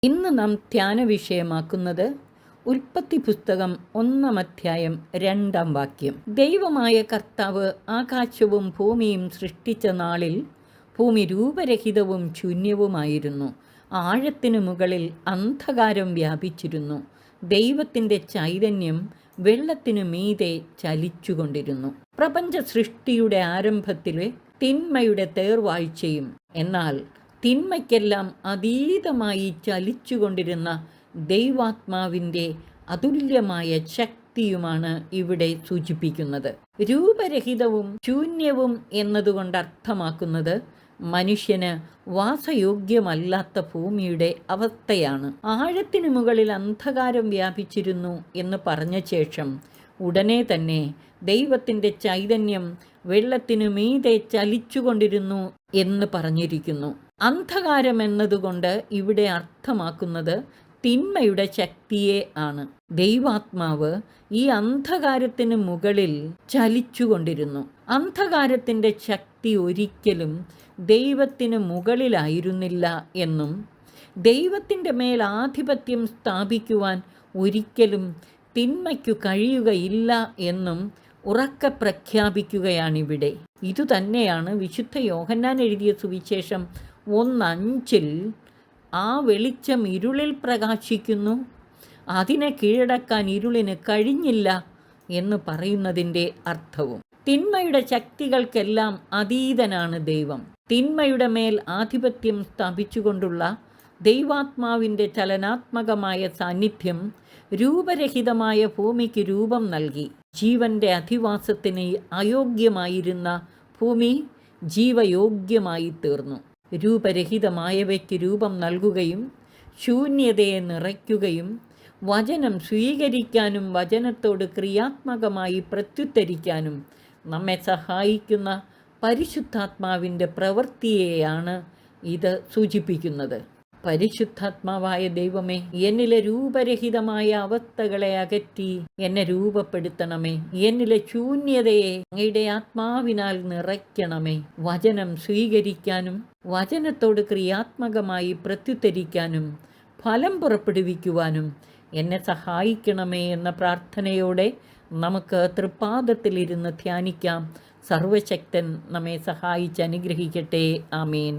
ഇന്ന് നാം ധ്യാന വിഷയമാക്കുന്നത് ഉൽപ്പത്തി പുസ്തകം 1-ാം അധ്യായം 2-ാം വാക്യം. ദൈവമായ കർത്താവ് ആകാശവും ഭൂമിയും സൃഷ്ടിച്ച നാളിൽ ഭൂമി രൂപരഹിതവും ശൂന്യവുമായിരുന്നു. ആഴത്തിനു മുകളിൽ അന്ധകാരം വ്യാപിച്ചിരുന്നു. ദൈവത്തിൻ്റെ ചൈതന്യം വെള്ളത്തിനു മീതെ ചലിച്ചുകൊണ്ടിരുന്നു. പ്രപഞ്ച സൃഷ്ടിയുടെ ആരംഭത്തിലെ തിന്മയുടെ തേർവാഴ്ചയും എന്നാൽ തിന്മയ്ക്കെല്ലാം അതീതമായി ചലിച്ചുകൊണ്ടിരുന്ന ദൈവാത്മാവിൻ്റെ അതുല്യമായ ശക്തിയുമാണ് ഇവിടെ സൂചിപ്പിക്കുന്നത്. രൂപരഹിതവും ശൂന്യവും എന്നതുകൊണ്ട് അർത്ഥമാക്കുന്നത് മനുഷ്യന് വാസയോഗ്യമല്ലാത്ത ഭൂമിയുടെ അവസ്ഥയാണ്. ആഴത്തിനു മുകളിൽ അന്ധകാരം വ്യാപിച്ചിരുന്നു എന്ന് പറഞ്ഞ ശേഷം ഉടനെ തന്നെ ദൈവത്തിൻ്റെ ചൈതന്യം വെള്ളത്തിനു മീതെ ചലിച്ചുകൊണ്ടിരുന്നു എന്ന് പറഞ്ഞിരിക്കുന്നു. അന്ധകാരം എന്നതുകൊണ്ട് ഇവിടെ അർത്ഥമാക്കുന്നത് തിന്മയുടെ ശക്തിയെ ആണ്. ദൈവാത്മാവ് ഈ അന്ധകാരത്തിന് മുകളിൽ ചലിച്ചുകൊണ്ടിരുന്നു. അന്ധകാരത്തിൻ്റെ ശക്തി ഒരിക്കലും ദൈവത്തിന് മുകളിലായിരുന്നില്ല എന്നും ദൈവത്തിൻ്റെ മേൽ ആധിപത്യം സ്ഥാപിക്കുവാൻ ഒരിക്കലും തിന്മയ്ക്കു കഴിയുകയില്ല എന്നും ഉറക്കെ പ്രഖ്യാപിക്കുകയാണിവിടെ. ഇതുതന്നെയാണ് വിശുദ്ധ യോഹന്നാൻ എഴുതിയ സുവിശേഷം 1:5 ആ വെളിച്ചം ഇരുളിൽ പ്രകാശിക്കുന്നു, അതിനെ കീഴടക്കാൻ ഇരുളിന് കഴിഞ്ഞില്ല എന്ന് പറയുന്നതിൻ്റെ അർത്ഥവും. തിന്മയുടെ ശക്തികൾക്കെല്ലാം അതീതനാണ് ദൈവം. തിന്മയുടെ മേൽ ആധിപത്യം സ്ഥാപിച്ചുകൊണ്ടുള്ള ദൈവാത്മാവിൻ്റെ ചലനാത്മകമായ സാന്നിധ്യം രൂപരഹിതമായ ഭൂമിക്ക് രൂപം നൽകി. ജീവൻ്റെ അധിവാസത്തിന് അയോഗ്യമായിരുന്ന ഭൂമി ജീവയോഗ്യമായി തീർന്നു. രൂപരഹിതമായവയ്ക്ക് രൂപം നൽകുകയും ശൂന്യതയെ നിറയ്ക്കുകയും വചനം സ്വീകരിക്കാനും വചനത്തോട് ക്രിയാത്മകമായി പ്രത്യുത്തരിക്കാനും നമ്മെ സഹായിക്കുന്ന പരിശുദ്ധാത്മാവിൻ്റെ പ്രവൃത്തിയെയാണ് ഇത് സൂചിപ്പിക്കുന്നത്. പരിശുദ്ധാത്മാവായ ദൈവമേ, എന്നിലെ രൂപരഹിതമായ അവസ്ഥകളെ അകറ്റി എന്നെ രൂപപ്പെടുത്തണമേ. എന്നിലെ ശൂന്യതയെ അങ്ങയുടെ ആത്മാവിനാൽ നിറയ്ക്കണമേ. വചനം സ്വീകരിക്കാനും വചനത്തോട് ക്രിയാത്മകമായി പ്രത്യുത്തരിക്കാനും ഫലം പുറപ്പെടുവിക്കുവാനും എന്നെ സഹായിക്കണമേ എന്ന പ്രാർത്ഥനയോടെ നമുക്ക് തൃപ്പാദത്തിലിരുന്ന് ധ്യാനിക്കാം. സർവശക്തൻ നമ്മെ സഹായിച്ച് അനുഗ്രഹിക്കട്ടെ. ആമേൻ.